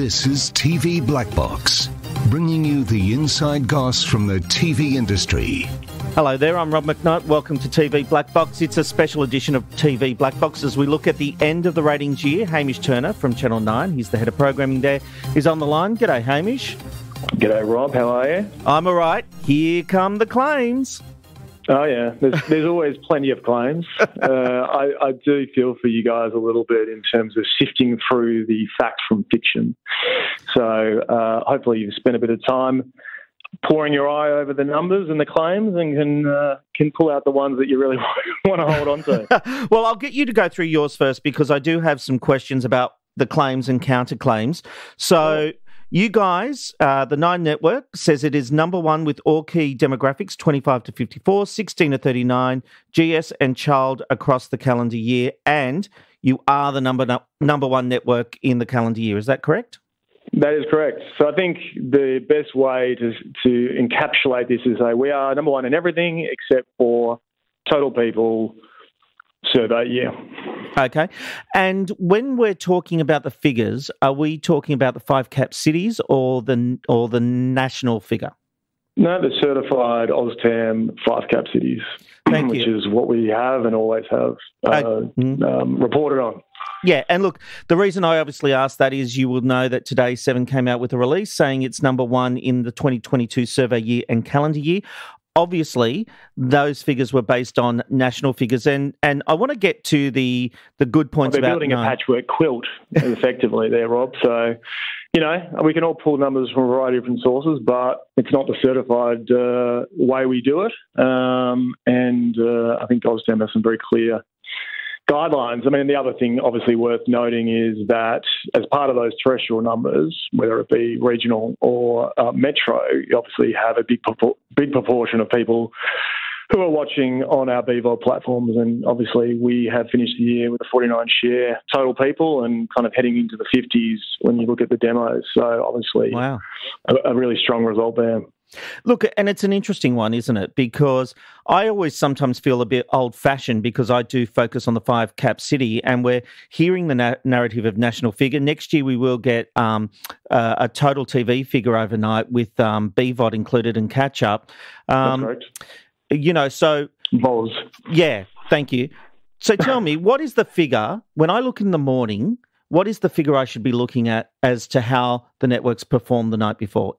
This is TV Black Box, bringing you the inside goss from the TV industry. Hello there, I'm Rob McKnight. Welcome to TV Black Box. It's a special edition of TV Black Box as we look at the end of the ratings year. Hamish Turner from Channel 9, he's the head of programming there, is on the line. G'day, Hamish. G'day, Rob. How are you? I'm all right. Here come the claims. Oh, yeah. There's always plenty of claims. I do feel for you guys a little bit in terms of sifting through the facts from fiction. So hopefully you've spent a bit of time pouring your eye over the numbers and the claims and can pull out the ones that you really want to hold on to. Well, I'll get you to go through yours first because I do have some questions about the claims and counterclaims. So you guys, the 9 Network, says it is number one with all key demographics, 25 to 54, 16 to 39, GS and child across the calendar year, and you are the number one network in the calendar year. Is that correct? That is correct. So I think the best way to encapsulate this is say we are number one in everything except for total people survey year. Okay. And when we're talking about the figures, are we talking about the 5 cap cities or the national figure? No, the certified OzTam 5 cap cities, which is what we have and always have reported on. Yeah, and look, the reason I obviously asked that is you will know that today 7 came out with a release saying it's number one in the 2022 survey year and calendar year. Obviously, those figures were based on national figures, and I want to get to the good points they're about building a patchwork quilt, effectively there, Rob. So, we can all pull numbers from a variety of different sources, but it's not the certified way we do it. And I think OzTam has some very clear guidelines. I mean, the other thing obviously worth noting is that as part of those terrestrial numbers, whether it be regional or metro, you obviously have a big proportion of people who are watching on our BVOD platforms. And obviously we have finished the year with a 49 share total people and kind of heading into the 50s when you look at the demos. So obviously a really strong result there. Look, and it's an interesting one, isn't it? Because I always sometimes feel a bit old-fashioned because I do focus on the 5 cap city and we're hearing the narrative of national figure. Next year we will get a total TV figure overnight with BVOD included and catch-up. That's correct. So... Vols. Yeah, thank you. So tell me, what is the figure, when I look in the morning, what is the figure I should be looking at as to how the networks performed the night before?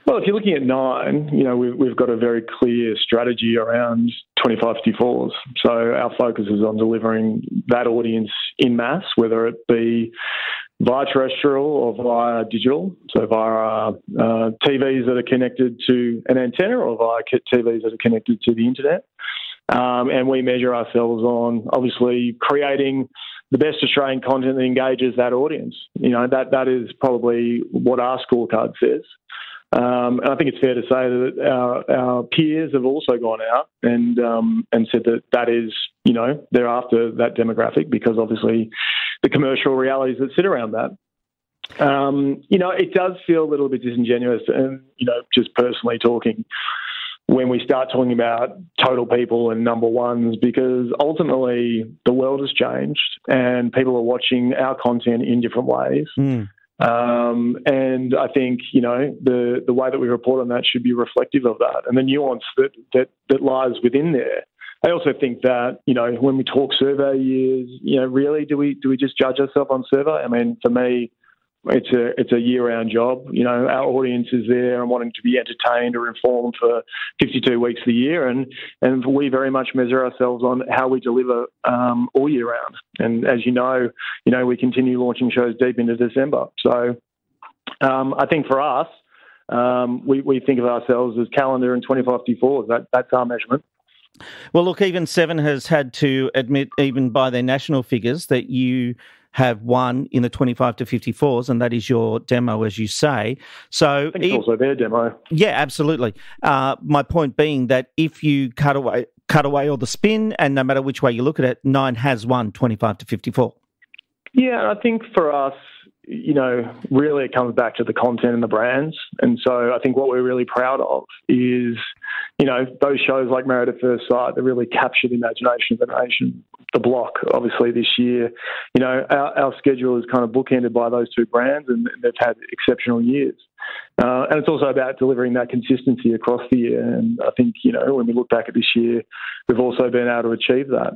Well, if you're looking at 9, we've got a very clear strategy around 25-54s. So our focus is on delivering that audience in mass, whether it be via terrestrial or via digital, so via TVs that are connected to an antenna or via TVs that are connected to the internet. And we measure ourselves on, obviously, creating the best Australian content that engages that audience. That is probably what our scorecard says. And I think it's fair to say that our peers have also gone out and said that is, they're after that demographic because obviously the commercial realities that sit around that. It does feel a little bit disingenuous and, just personally talking when we start talking about total people and number ones because ultimately the world has changed and people are watching our content in different ways. And I think, the way that we report on that should be reflective of that and the nuance that lies within there. I also think that, when we talk survey years, really, do we just judge ourselves on survey? I mean, for me, it's a year-round job. Our audience is there and wanting to be entertained or informed for 52 weeks of the year, and we very much measure ourselves on how we deliver all year round. And as you know, we continue launching shows deep into December. So I think for us, we think of ourselves as calendar and 25-54. That's our measurement. Well, look, even 7 has had to admit, even by their national figures, that you have won in the 25 to 54s, and that is your demo, as you say. So I think it's also their demo. Yeah, absolutely. My point being that if you cut away all the spin, and no matter which way you look at it, 9 has won 25 to 54. Yeah, I think for us, really it comes back to the content and the brands. And so I think what we're really proud of is, those shows like Married at First Sight that really capture the imagination of the nation, the block. Obviously, this year, our schedule is kind of bookended by those two brands, and they've had exceptional years. And it's also about delivering that consistency across the year. And I think, when we look back at this year, we've also been able to achieve that.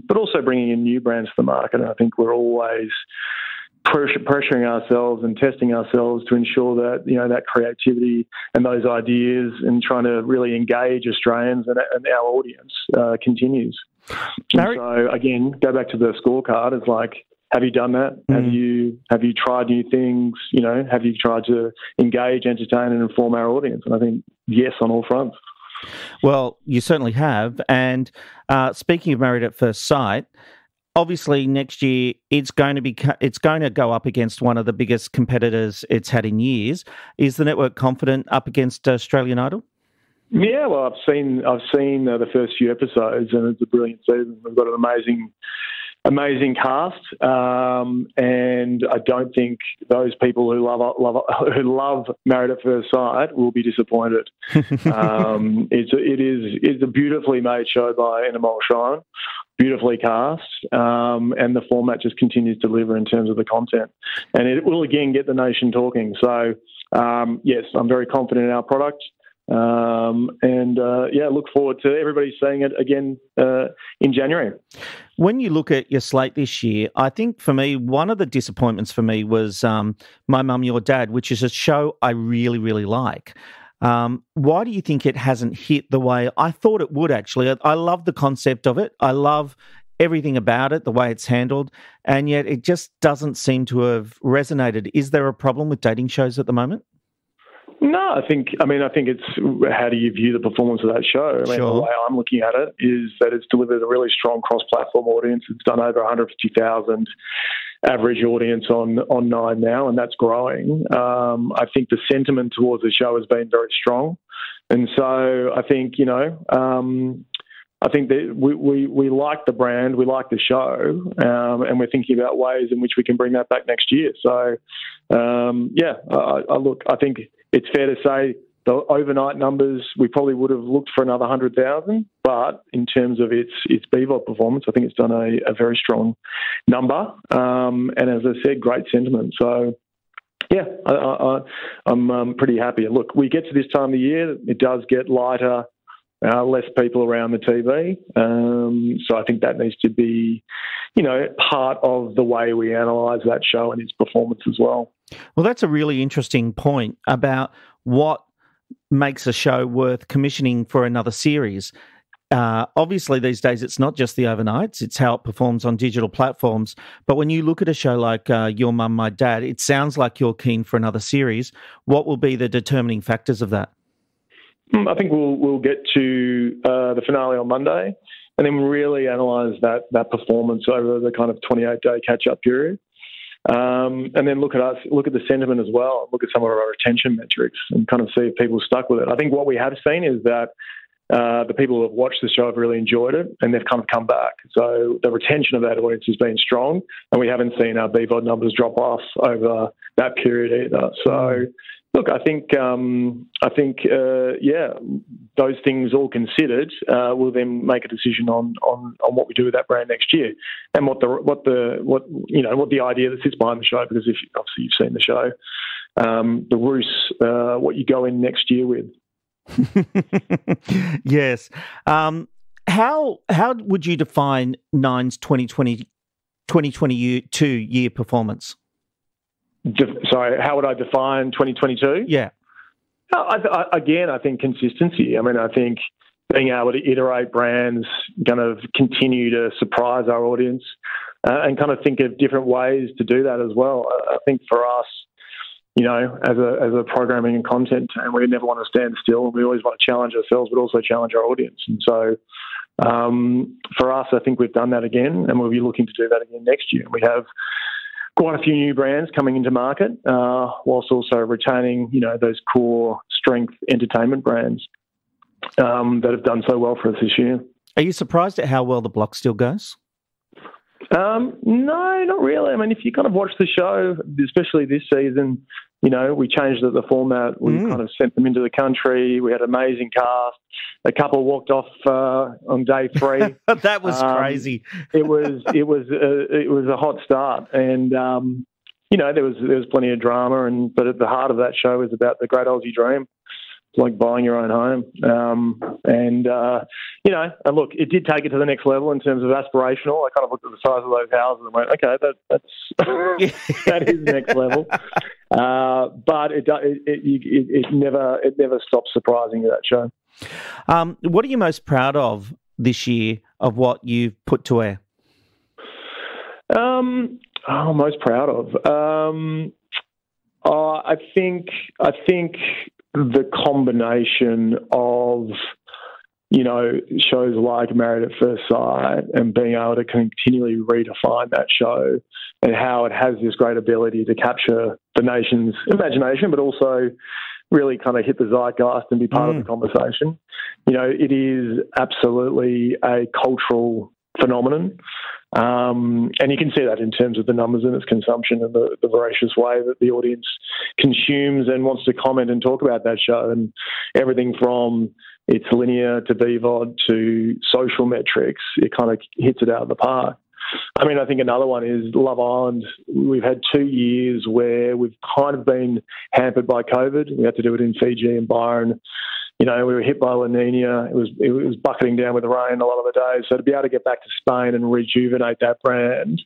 But also bringing in new brands to the market. And I think we're always pressuring ourselves and testing ourselves to ensure that, that creativity and those ideas and trying to really engage Australians and our audience continues. So again, go back to the scorecard. It's like, have you done that? Have you tried new things? Have you tried to engage, entertain, and inform our audience? And I think yes on all fronts. Well, you certainly have. And speaking of Married at First Sight, obviously next year it's going to go up against one of the biggest competitors it's had in years. Is the network confident up against Australian Idol? Yeah, well, I've seen the first few episodes, and it's a brilliant season. We've got an amazing cast, and I don't think those people who love Married at First Sight will be disappointed. It's a beautifully made show by Endemol Shine, beautifully cast, and the format just continues to deliver in terms of the content, and it will again get the nation talking. So yes, I'm very confident in our product. Look forward to everybody seeing it again in January. When you look at your slate this year, I think for me, one of the disappointments for me was My Mum, Your Dad, which is a show I really, really like. Why do you think it hasn't hit the way I thought it would, actually? I love the concept of it. I love everything about it, the way it's handled, and yet it just doesn't seem to have resonated. Is there a problem with dating shows at the moment? No, I think it's how do you view the performance of that show? The way I'm looking at it is that it's delivered a really strong cross-platform audience. It's done over 150,000 average audience on 9 now, and that's growing. I think the sentiment towards the show has been very strong, and so I think I think that we like the brand, we like the show, and we're thinking about ways in which we can bring that back next year. So, I think it's fair to say the overnight numbers, we probably would have looked for another 100,000, but in terms of its BVOD performance, I think it's done a very strong number. And as I said, great sentiment. So, yeah, I'm pretty happy. And look, we get to this time of the year, it does get lighter, less people around the TV. So I think that needs to be, part of the way we analyse that show and its performance as well. Well, that's a really interesting point about what makes a show worth commissioning for another series. Obviously, these days, it's not just the overnights, it's how it performs on digital platforms. But when you look at a show like Your Mum, My Dad, it sounds like you're keen for another series. What will be the determining factors of that? I think we'll get to the finale on Monday and then really analyse that performance over the kind of 28-day catch-up period. And then look at the sentiment as well, look at some of our retention metrics and kind of see if people stuck with it. I think what we have seen is that the people who have watched the show have really enjoyed it and they've kind of come back. So the retention of that audience has been strong and we haven't seen our BVOD numbers drop off over that period either. So, look, I think those things all considered, we'll then make a decision on what we do with that brand next year, and what the idea that sits behind the show. Because if obviously you've seen the show, the ruse, what you go in next year with. Yes. How would you define 9's 2022 year performance? Sorry, how would I define 2022? Yeah. I think consistency. I mean, I think being able to iterate brands, kind of continue to surprise our audience, and kind of think of different ways to do that as well. I think for us, as a programming and content team, we never want to stand still, and we always want to challenge ourselves, but also challenge our audience. And so, for us, I think we've done that again, and we'll be looking to do that again next year. We have quite a few new brands coming into market, whilst also retaining, those core strength entertainment brands that have done so well for us this year. Are you surprised at how well the block still goes? No, not really. I mean, if you kind of watch the show, especially this season, we changed the format. We kind of sent them into the country. We had an amazing cast. A couple walked off on day 3. That was crazy. It was a hot start, and there was plenty of drama. But at the heart of that show is about the great Aussie dream. It's like buying your own home, and look, it did take it to the next level in terms of aspirational. I kind of looked at the size of those houses and went, okay, that's that is next level. But it never stops surprising to that show. What are you most proud of this year of what you've put to air? Most proud of. I think the combination of shows like Married at First Sight and being able to continually redefine that show and how it has this great ability to capture the nation's imagination, but also really kind of hit the zeitgeist and be part of the conversation. It is absolutely a cultural phenomenon. And you can see that in terms of the numbers and its consumption and the voracious way that the audience consumes and wants to comment and talk about that show, and everything from its linear to BVOD to social metrics, it kind of hits it out of the park. I mean, I think another one is Love Island. We've had 2 years where we've kind of been hampered by COVID. We had to do it in Fiji and Byron. We were hit by La Nina. It was bucketing down with rain a lot of the days. So to be able to get back to Spain and rejuvenate that brand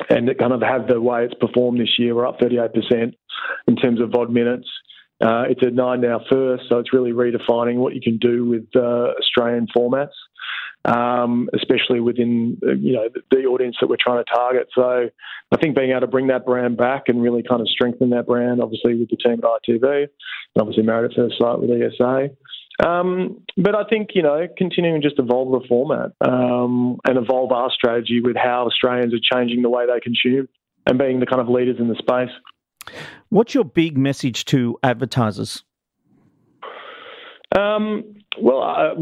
and to kind of have the way it's performed this year, we're up 38% in terms of VOD minutes. It's at 9 now first, so it's really redefining what you can do with Australian formats, especially within the audience that we're trying to target. So I think being able to bring that brand back and really kind of strengthen that brand, obviously with the team at ITV, and obviously Married at First Sight with ESA. But I think, continuing to just evolve the format and evolve our strategy with how Australians are changing the way they consume and being the kind of leaders in the space. What's your big message to advertisers? Look, I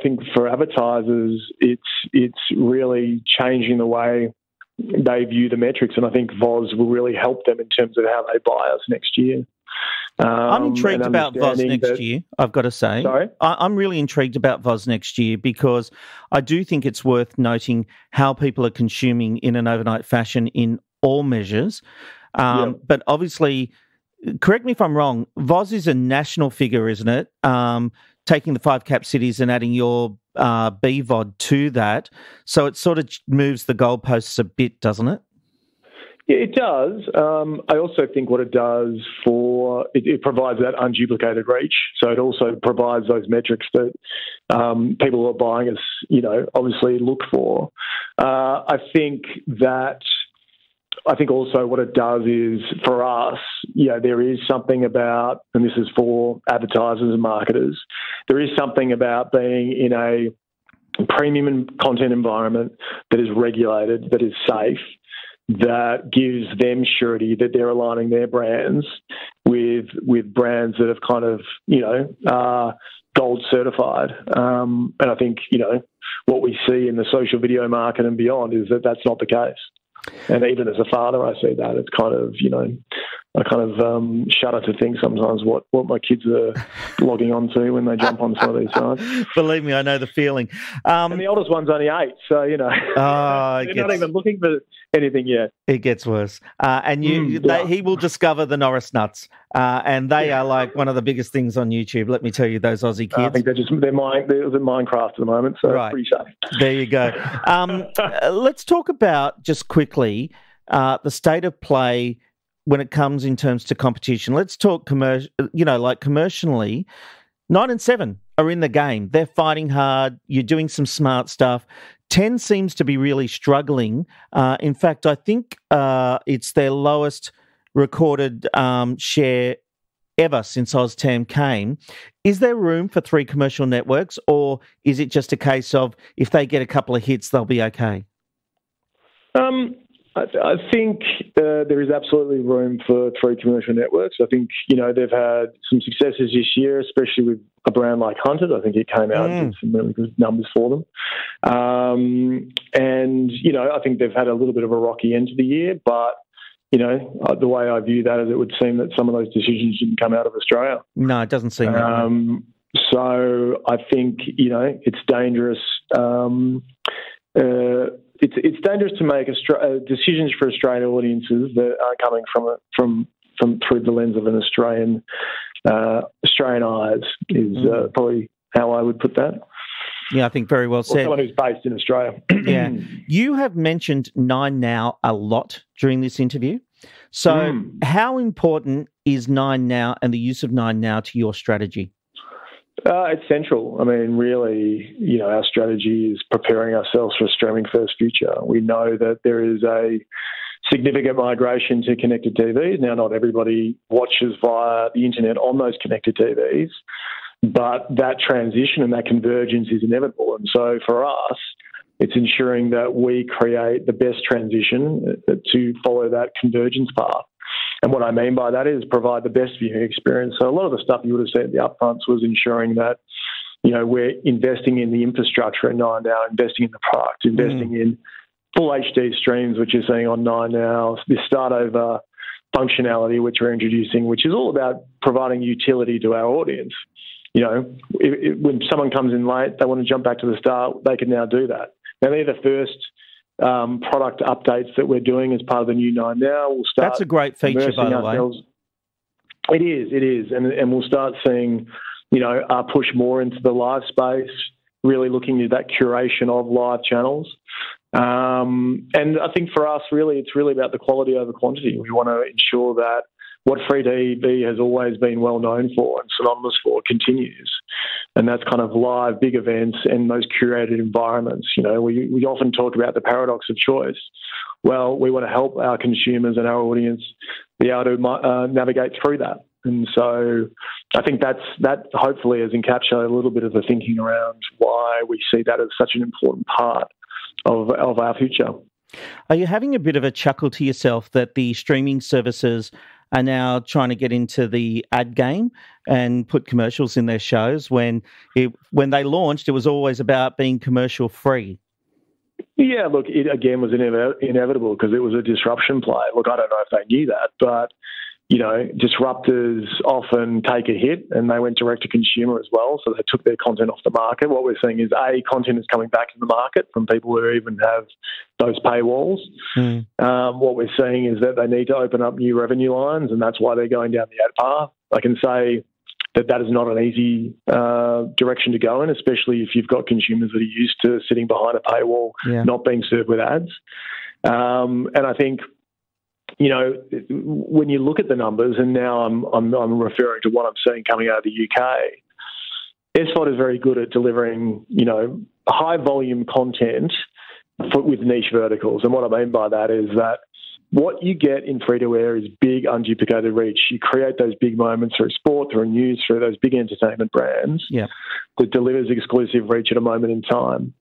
think for advertisers, it's really changing the way they view the metrics, and I think VOZ will really help them in terms of how they buy us next year. I'm intrigued about VOZ next year, I've got to say. Sorry? I'm really intrigued about VOZ next year because I do think it's worth noting how people are consuming in an overnight fashion in all measures. But obviously, correct me if I'm wrong, VOZ is a national figure, isn't it? Taking the 5 cap cities and adding your BVOD to that. So it sort of moves the goalposts a bit, doesn't it? Yeah, it does. I also think what it does it provides that unduplicated reach. So it also provides those metrics that people who are buying us, obviously look for. I think also what it does is, for us, there is something about, and this is for advertisers and marketers, there is something about being in a premium content environment that is regulated, that is safe, that gives them surety that they're aligning their brands with brands that have kind of, gold certified. And I think, what we see in the social video market and beyond is that that's not the case. And even as a father, I see that. It's kind of, I kind of shudder to think sometimes what my kids are logging onto when they jump on some of these sites. Believe me, I know the feeling. And the oldest one's only 8, so, they're not even looking for anything yet. It gets worse. And he will discover the Norris nuts. And they are like one of the biggest things on YouTube, let me tell you, those Aussie kids. I think they're Minecraft at the moment, so right. It's pretty safe. There you go. Let's talk about, just quickly, the state of play when it comes in terms to competition. Let's talk commercially. 9 and 7 are in the game. They're fighting hard. You're doing some smart stuff. 10 seems to be really struggling. In fact, I think it's their lowest recorded share ever since OzTam came. Is there room for 3 commercial networks, or is it just a case of if they get a couple of hits, they'll be okay? I think there is absolutely room for 3 commercial networks. I think, they've had some successes this year, especially with a brand like Hunted. I think it came out with some really good numbers for them. And, I think they've had a little bit of a rocky end to the year, but, the way I view that is it would seem that some of those decisions didn't come out of Australia. No, it doesn't seem that way. So I think, it's dangerous. It's dangerous to make decisions for Australian audiences that are coming from through the lens of an Australian eyes is probably how I would put that. Yeah, I think very well said. Or someone who's based in Australia. Yeah. You have mentioned 9Now a lot during this interview. So how important is 9Now and the use of 9Now to your strategy? It's central. I mean, really, our strategy is preparing ourselves for a streaming-first future. We know that there is a significant migration to connected TVs. Now, not everybody watches via the internet on those connected TVs, but that transition and that convergence is inevitable. And so for us, it's ensuring that we create the best transition to follow that convergence path. And what I mean by that is provide the best viewing experience. So a lot of the stuff you would have seen at the upfronts was ensuring that, we're investing in the infrastructure at 9Now, investing in the product, investing in full HD streams, which you're seeing on 9Now, this start over functionality, which we're introducing, which is all about providing utility to our audience. When someone comes in late, they want to jump back to the start, they can now do that. Now, they're the first product updates that we're doing as part of the new 9Now. We'll start. That's a great feature, by the way. It is, and we'll start seeing, our push more into the live space, really looking at that curation of live channels. And I think for us, really, it's really about the quality over quantity. We want to ensure that what free TV has always been well known for and synonymous for continues. And that's kind of live, big events and those curated environments. We often talk about the paradox of choice. Well, we want to help our consumers and our audience be able to navigate through that. And so I think that hopefully has encapsulated a little bit of the thinking around why we see that as such an important part of our future. Are you having a bit of a chuckle to yourself that the streaming services are now trying to get into the ad game and put commercials in their shows when they launched, it was always about being commercial free? Yeah, look, it again was inevitable because it was a disruption play. Look, I don't know if they knew that, but disruptors often take a hit and they went direct to consumer as well. So they took their content off the market. What we're seeing is content is coming back in the market from people who even have those paywalls. What we're seeing is that they need to open up new revenue lines, and that's why they're going down the ad path. I can say that is not an easy direction to go in, especially if you've got consumers that are used to sitting behind a paywall, not being served with ads. And I think, when you look at the numbers, and now I'm referring to what I'm seeing coming out of the UK, SVOD is very good at delivering, high volume content with niche verticals. And what I mean by that is that what you get in free-to-air is big, unduplicated reach. You create those big moments through sport, through news, through those big entertainment brands that delivers exclusive reach at a moment in time.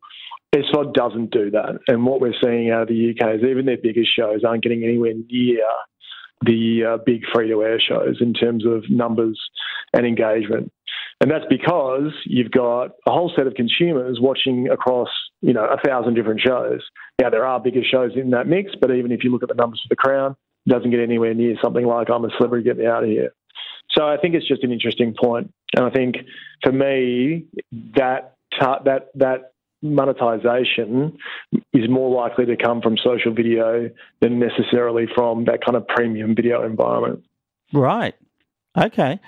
SVOD doesn't do that. And what we're seeing out of the UK is even their biggest shows aren't getting anywhere near the big free-to-air shows in terms of numbers and engagement. And that's because you've got a whole set of consumers watching across, 1,000 different shows. Now, there are bigger shows in that mix, but even if you look at the numbers for The Crown, it doesn't get anywhere near something like I'm a Celebrity, Get Me Out of Here. So I think it's just an interesting point. And I think, for me, that monetization is more likely to come from social video than necessarily from that kind of premium video environment. Right. Okay.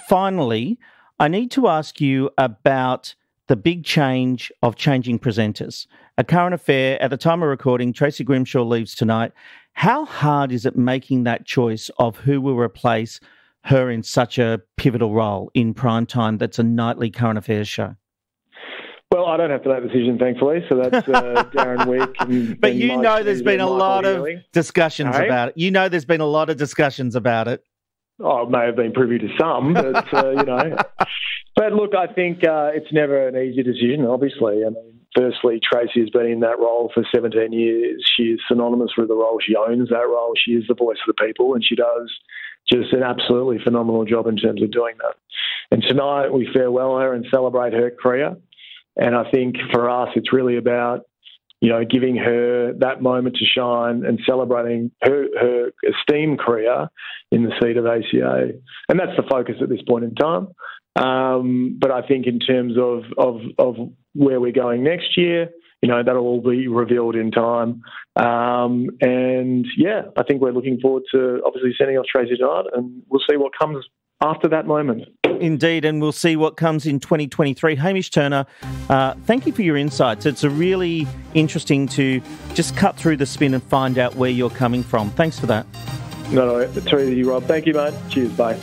Finally, I need to ask you about the big change of changing presenters. A current affair, at the time of recording, Tracy Grimshaw leaves tonight. How hard is it making that choice of who will replace her in such a pivotal role in prime time that's a nightly current affairs show? Well, I don't have to make the decision, thankfully, so that's Darren Wick. But there's been a lot of discussions about it. There's been a lot of discussions about it. Oh, I may have been privy to some, but, But look, I think it's never an easy decision, obviously. I mean, firstly, Tracy has been in that role for 17 years. She is synonymous with the role. She owns that role. She is the voice of the people, and she does just an absolutely phenomenal job in terms of doing that. And tonight we farewell her and celebrate her career. And I think for us, it's really about giving her that moment to shine and celebrating her esteemed career in the seat of ACA. And that's the focus at this point in time. But I think in terms of where we're going next year, that'll all be revealed in time. And I think we're looking forward to obviously sending off Tracy tonight, and we'll see what comes after that moment. Indeed, and we'll see what comes in 2023. Hamish Turner, thank you for your insights. It's a really interesting to just cut through the spin and find out where you're coming from. Thanks for that. No, it's really you, Rob. Thank you, mate. Cheers, bye.